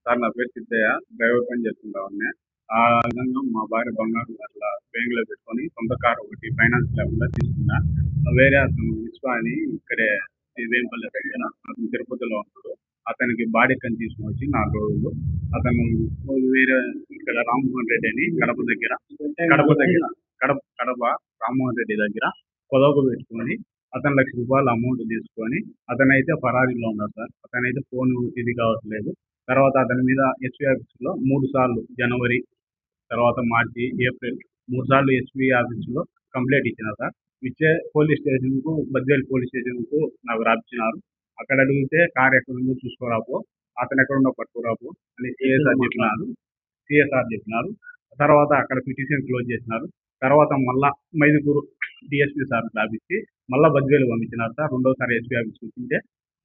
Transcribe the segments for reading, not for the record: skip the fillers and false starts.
Sir నా పేరు Siddayya, driver పని చేస్తుంటామండి. ఆ విధంగా మా భార్య బంగారు అట్లా బ్యాంకులో పెట్టుకొని సొంత కారు ఒకటి ఫైనాన్స్ లేకుండా తీసుకున్నా. వేరే అతను విశ్వ అని ఇక్కడే వేంపల్లి దగ్గర అతను తిరుపతిలో ఉంటాడు. అతనికి బాడెక్కని తీసుకుని వచ్చి 4 రోజులు అతను వేరే ఇక్కడ రామ్మోహన్ రెడ్డి అని కడప రామ్మోహన్ రెడ్డి దగ్గర కొదవకు పెట్టుకొని అతను ₹1,00,000 అమౌంట్ తీసుకొని అతనైతే పరారీలో ఉన్నాడు సార్. అతనైతే ఫోన్ ఇది కావట్లేదు. తర్వాత అతని మీద ఎస్పీ ఆఫీసులో 3 సార్లు జనవరి, తర్వాత మార్చి, ఏప్రిల్ 3 సార్లు ఎస్పీ ఆఫీసులో కంప్లైంట్ ఇచ్చిన సార్. ఇచ్చే పోలీస్ స్టేషన్కు బద్వేల్ పోలీస్ స్టేషన్కు నాకు రాపించినారు. అక్కడ అడిగితే కార్ ఎక్కడుందో చూసుకోరాపో, అతను ఎక్కడుండో పట్టుకురాపో అని సిఎస్ఆర్ చెప్పినారు. తర్వాత అక్కడ పిటిషన్ క్లోజ్ చేసినారు. తర్వాత మళ్ళా మైదుకూరు డిఎస్పీ సార్ రాపించి మళ్ళా బద్వేలు పంపించినారు సార్. రెండోసారి ఎస్పీ ఆఫీస్కి వచ్చింటే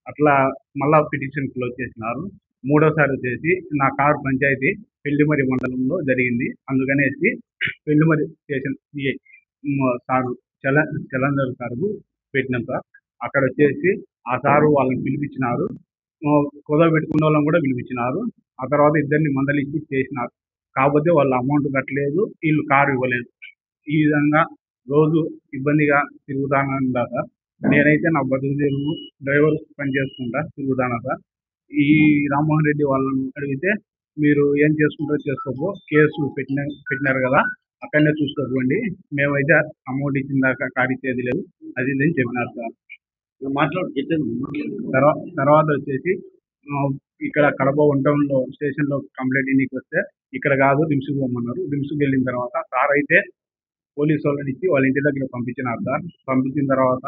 అట్లా మళ్ళా పిటిషన్ క్లోజ్ చేసినారు. మూడోసారి వచ్చేసి నా కారు పంచాయతీ పెళ్లిమరి మండలంలో జరిగింది. అందుకనేసి పెళ్లిమరి స్టేషన్ సిఐ సారు చలందర్ సార్కు పెట్టినాం సార్. అక్కడ వచ్చేసి ఆ సారు వాళ్ళని పిలిపించినారు. కుదవ పెట్టుకున్న వాళ్ళని కూడా పిలిపించినారు. ఆ తర్వాత ఇద్దరిని మందలించి చేసినారు. కాకపోతే వాళ్ళు అమౌంట్ కట్టలేదు, వీళ్ళు కారు ఇవ్వలేదు. ఈ విధంగా రోజు ఇబ్బందిగా తిరుగుతాను సార్. నేనైతే నా బతుకు తెరువు డ్రైవర్ పని చేసుకుంటా తిరుగుతాను సార్. ఈ రామ్మోహన్ రెడ్డి వాళ్ళని అడిగితే మీరు ఏం చేసుకుంటారో చేసుకోపో, కేసు పెట్టినారు కదా అక్కడనే చూసుకోపోండి, మేమైతే అమౌంట్ ఇచ్చిన దాకా కాడిచ్చేది లేదు అది ఇది అని చెప్పినారు సార్. తర్వాత వచ్చేసి ఇక్కడ కడప వంటంలో స్టేషన్లో కంప్లైంట్ ఇన్నికి వస్తే ఇక్కడ కాదు రిమ్స్కి పోమన్నారు. రిమ్స్కి వెళ్ళిన తర్వాత సార్ అయితే పోలీసు వాళ్ళని ఇచ్చి వాళ్ళ ఇంటి దగ్గర పంపించినారు సార్. పంపించిన తర్వాత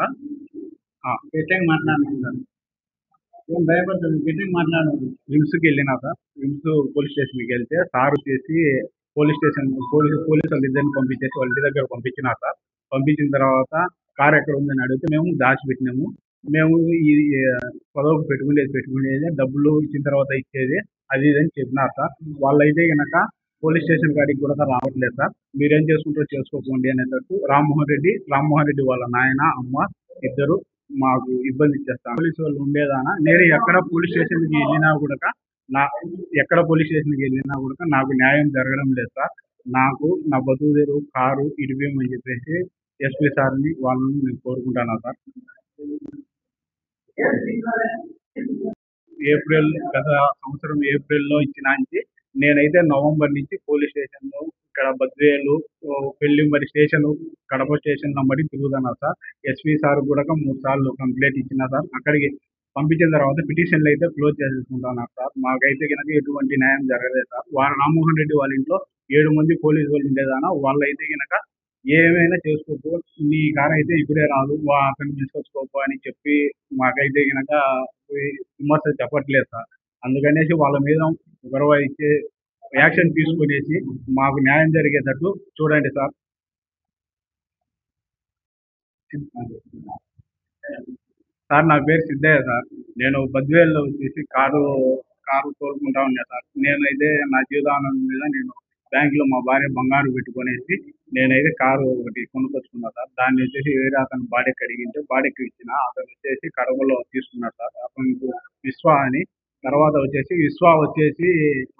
రిమ్స్కి వెళ్ళినా సార్. రిమ్స్ పోలీస్ స్టేషన్కి వెళ్తే సార్ వచ్చేసి పోలీసు వాళ్ళు ఇద్దరిని పంపించేసి వాళ్ళ ఇంటి దగ్గర పంపించినారు సార్. పంపించిన తర్వాత కార్ ఎక్కడ ఉందని అడిగితే మేము దాచిపెట్టినాము, మేము ఈ పొదవకు పెట్టుకునేది డబ్బులు ఇచ్చిన తర్వాత ఇచ్చేది అది ఇది అని చెప్పినారు సార్. వాళ్ళైతే కనుక పోలీస్ స్టేషన్ కాడికి కూడా రావట్లేదు సార్. మీరేం చేసుకుంటారో చేసుకోకండి అనేటట్టు రామ్మోహన్ రెడ్డి వాళ్ళ నాయన అమ్మ ఇద్దరు మాకు ఇబ్బంది ఇచ్చేస్తాను. పోలీసు వాళ్ళు ఉండేదానా నేను ఎక్కడ పోలీస్ స్టేషన్కి వెళ్ళినా కూడా నాకు న్యాయం జరగడం లేదు సార్. నాకు నా బతుకు తెరువు కారు ఇడిపోయమని చెప్పేసి ఎస్పీ సార్ని వాళ్ళని నేను కోరుకుంటాను సార్. గత సంవత్సరం ఏప్రిల్లో ఇచ్చినాంచి నేనైతే నవంబర్ నుంచి పోలీస్ స్టేషన్లో ఇక్కడ బద్వేలు పెళ్లిమరి స్టేషన్ కడప స్టేషన్ నంబడి తిరుగుతున్నా సార్. ఎస్పీ సార్ కూడా 3 సార్లు కంప్లైంట్ ఇచ్చిన సార్. అక్కడికి పంపించిన తర్వాత పిటిషన్లు అయితే క్లోజ్ చేసుకుంటున్నారు సార్. మాకైతే కనుక ఎటువంటి న్యాయం జరగలేదు సార్. రామ్మోహన్ రెడ్డి వాళ్ళ ఇంట్లో 7 మంది పోలీసు వాళ్ళు ఉండేదానా వాళ్ళైతే కనుక ఏమైనా చేసుకోపో, నీ కారు అయితే ఇప్పుడే రాదు, అతను తీసుకొచ్చుకోపో అని చెప్పి మాకైతే కనుక విమర్శ చెప్పట్లేదు సార్. అందుకనేసి వాళ్ళ మీద గొడవ ఇచ్చే యాక్షన్ తీసుకునేసి మాకు న్యాయం జరిగేటట్టు చూడండి సార్. సార్ నా పేరు సిద్ధయ్య సార్. నేను బద్వేల్లో వచ్చేసి కారు తోలుకుంటా ఉన్నా సార్. నేనైతే నా జీవితానం మీద నేను బ్యాంకులో మా భార్య బంగారు పెట్టుకునేసి నేనైతే కారు ఒకటి కొనుక్కొచ్చుకున్నా సార్. దాన్ని వచ్చేసి వేరే అతను బాడెక్కి అడిగింటే బాడెక్కి ఇచ్చిన. అతను వచ్చేసి కడపలో తీసుకున్నాడు సార్. అతనికి విశ్వ అని. తర్వాత వచ్చేసి విశ్వ వచ్చేసి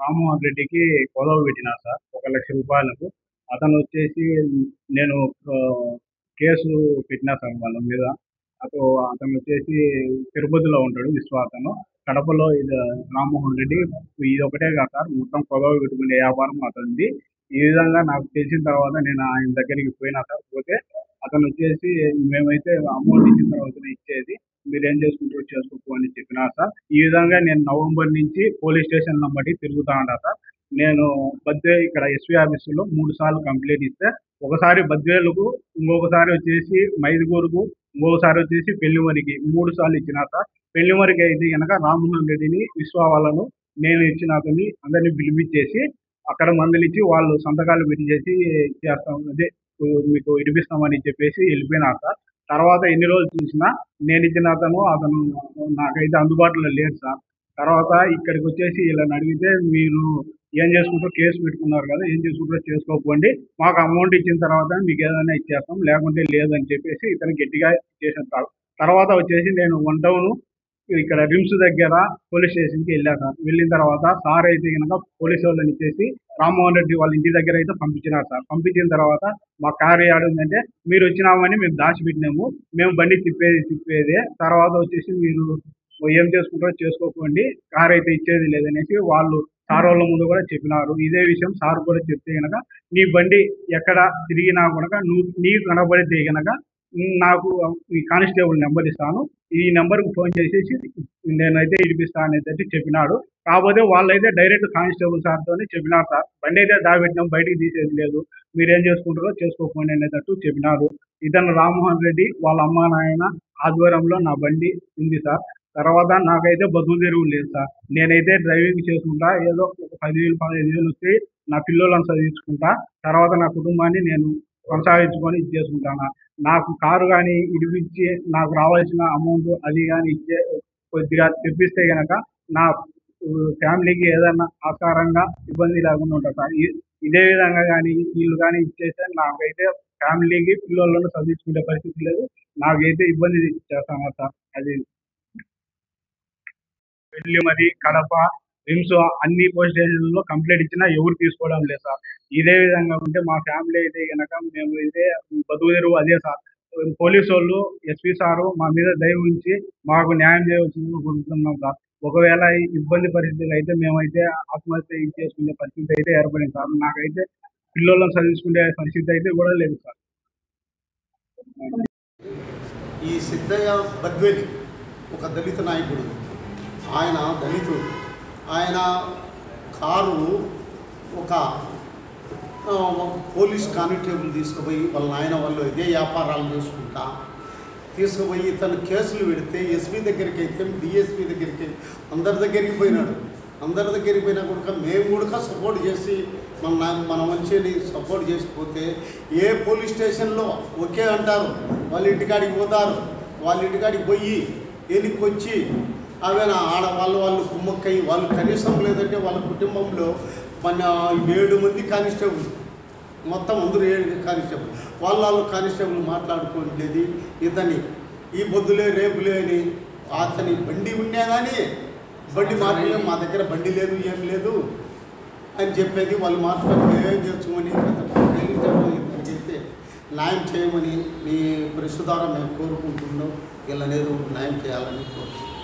రామ్మోహన్ రెడ్డికి కొదవ పెట్టినారు సార్ ₹1,00,000. అతను వచ్చేసి నేను కేసు పెట్టినా సార్ వాళ్ళ మీద. అతను వచ్చేసి తిరుపతిలో ఉంటాడు విశ్వ. అతను కడపలో ఇది రామ్మోహన్ రెడ్డి. ఇది ఒకటే కాదు సార్, మొత్తం కొదవ పెట్టుకునే వ్యాపారం అతనిది. ఈ విధంగా నాకు తెలిసిన తర్వాత నేను ఆయన దగ్గరికి పోయినా సార్. పోతే అతను వచ్చేసి మేమైతే అమౌంట్ ఇచ్చిన తర్వాతనే ఇచ్చేది, మీరేం చేసుకుంటారో చేసుకోపో అని చెప్పినారు సార్. ఈ విధంగా నేను నవంబర్ నుంచి పోలీస్ స్టేషన్ నంబడి తిరుగుతా ఉంటా సార్. నేను ఇక్కడ ఎస్పీ ఆఫీసులో 3 సార్లు కంప్లైంట్ ఇస్తే ఒకసారి బద్వేలుకు, ఇంకొకసారి వచ్చేసి మైదుగూరుకు, ఇంకొకసారి వచ్చేసి పెళ్లిమరికి 3 సార్లు ఇచ్చినా సార్. పెళ్లిమరికి అయితే కనుక రామ్మోహన్ రెడ్డిని విశ్వ వాళ్ళను నేను ఇచ్చిన అతన్ని అందరినీ పిలిపించేసి అక్కడ మందలిచ్చి వాళ్ళు సంతకాలు పెట్టించేసి చేస్తాం, అదే మీకు ఇడిపిస్తామని చెప్పేసి వెళ్ళిపోయినారు సార్. తర్వాత ఎన్ని రోజులు చూసినా నేను ఇచ్చిన అతను నాకైతే అందుబాటులో లేడు సార్. తర్వాత ఇక్కడికి వచ్చేసి వీళ్ళని అడిగితే మీరు ఏం చేసుకుంటారో కేసు పెట్టుకున్నారు కదా, ఏం చేసుకుంటారో చేసుకోకపోండి, మాకు అమౌంట్ ఇచ్చిన తర్వాత మీకు ఏదైనా ఇచ్చేస్తాం, లేకుంటే లేదని చెప్పేసి ఇతను గట్టిగా చేసిన తర్వాత వచ్చేసి నేను 1 టౌన్ ఇక్కడ రిమ్స్ దగ్గర పోలీస్ స్టేషన్కి వెళ్ళా సార్. వెళ్ళిన తర్వాత సార్ అయితే కనుక పోలీసు వాళ్ళని ఇచ్చేసి రామ్మోహన్ రెడ్డి వాళ్ళ ఇంటి దగ్గర అయితే పంపించినారు సార్. పంపించిన తర్వాత మా కారు ఏడుందంటే మీరు వచ్చినామని మేము దాచిపెట్టినాము, మేము బండి తిప్పేదే, తర్వాత వచ్చేసి మీరు ఏం చేసుకుంటారో చేసుకోకండి, కారు అయితే ఇచ్చేది లేదనేసి వాళ్ళు సార్ వాళ్ళ ముందు కూడా చెప్పినారు. ఇదే విషయం సార్ కూడా చెప్తే గనక నీ బండి ఎక్కడ తిరిగినా కనుక నీకు కనబడితే గనక నాకు ఈ కానిస్టేబుల్ నెంబర్ ఇస్తాను, ఈ నెంబర్కి ఫోన్ చేసేసి నేనైతే ఇడిపిస్తాను అనేసి చెప్పినాడు. కాకపోతే వాళ్ళైతే డైరెక్ట్ కానిస్టేబుల్ సార్తోనే చెప్పినారు సార్, బండి అయితే దాబెట్టినాం, బయటికి తీసేది లేదు, మీరేం చేసుకుంటారో చేసుకోకండి అనేటట్టు చెప్పినారు. ఇతను రామ్మోహన్ రెడ్డి వాళ్ళ అమ్మా నాయన ఆధ్వర్యంలో నా బండి ఉంది సార్. తర్వాత నాకైతే బతుకు తెరువు లేదు సార్. నేనైతే డ్రైవింగ్ చేసుకుంటా, ఏదో ఒక 10,000 15,000 వస్తే నా పిల్లలను చదివించుకుంటా, తర్వాత నా కుటుంబాన్ని నేను కొనసాగించుకొని ఇది చేసుకుంటాను. నాకు కారు కానీ ఇడిపించి నాకు రావాల్సిన అమౌంట్ అది కానీ ఇచ్చే కొద్దిగా తెప్పిస్తే కనుక నా ఫ్యామిలీకి ఏదైనా ఆకారంగా ఇబ్బంది లేకుండా ఉంటుంది సార్. ఇదే విధంగా కానీ వీళ్ళు కానీ ఇచ్చేస్తే నాకైతే ఫ్యామిలీకి పిల్లలను చదివించుకునే పరిస్థితి లేదు, నాకైతే ఇబ్బంది చేస్తాను సార్. అది వెల్లిమరి, కడప, రిమ్స్ అన్ని పోలీస్ స్టేషన్లలో కంప్లైంట్ ఇచ్చినా ఎవరు తీసుకోవడం లేదు సార్. ఇదే విధంగా ఉంటే మా ఫ్యామిలీ అయితే కనుక మేము అయితే బతుకు తెరువు అదే సార్. పోలీసు వాళ్ళు ఎస్పీ సారు మా మీద దయ ఉంచి మాకు న్యాయం చేయవలసిందిగా కోరుతున్నాం సార్. ఒకవేళ ఇబ్బంది పరిస్థితులు అయితే మేమైతే ఆత్మహత్య చేసుకునే పరిస్థితి అయితే ఏర్పడింది సార్. నాకైతే పిల్లలను చదివించుకునే పరిస్థితి అయితే కూడా లేదు సార్. ఈ సిద్ధయ్య బద్వేలి ఒక దళిత నాయకుడు, ఆయన దళితుడు. ఆయన కారు ఒక పోలీస్ కానిస్టేబుల్ తీసుకుపోయి వాళ్ళ నాయన వాళ్ళు ఇదే వ్యాపారాలు చేసుకుంటా తీసుకుపోయి తను కేసులు పెడితే ఎస్పీ దగ్గరికి అయితే డిఎస్పీ దగ్గరికి అందరి దగ్గరికి పోయినాడు. అందరి దగ్గరికి పోయినా కూడా మేము కూడా సపోర్ట్ చేసి మన మంచిని సపోర్ట్ చేసిపోతే ఏ పోలీస్ స్టేషన్లో ఒకే అంటారు, వాళ్ళ ఇంటికాడికి పోతారు, వాళ్ళ ఇంటికాడికి పోయి ఎన్నిక వచ్చి అవేనా వాళ్ళు కుమ్మక్కయ్యి వాళ్ళు కనీసం లేదంటే వాళ్ళ కుటుంబంలో మన 7 మంది కానిస్టేబుల్, మొత్తం అందరూ 7 కానిస్టేబుల్, వాళ్ళు కానిస్టేబుల్ మాట్లాడుకోలేదు ఇతని ఈ బొద్దులే రేపులే అని. అతని బండి ఉన్నా కానీ బండి మాట్లాడలేదు, మా దగ్గర బండి లేదు ఏం లేదు అని చెప్పేది. వాళ్ళు మాట్లాడి మేమేం చేసుకోమని ఇతనికైతే న్యాయం చేయమని మీ ప్రెస్ ద్వారా మేము కోరుకుంటున్నాం. వీళ్ళనేది న్యాయం చేయాలని కోరుకుంటున్నాం.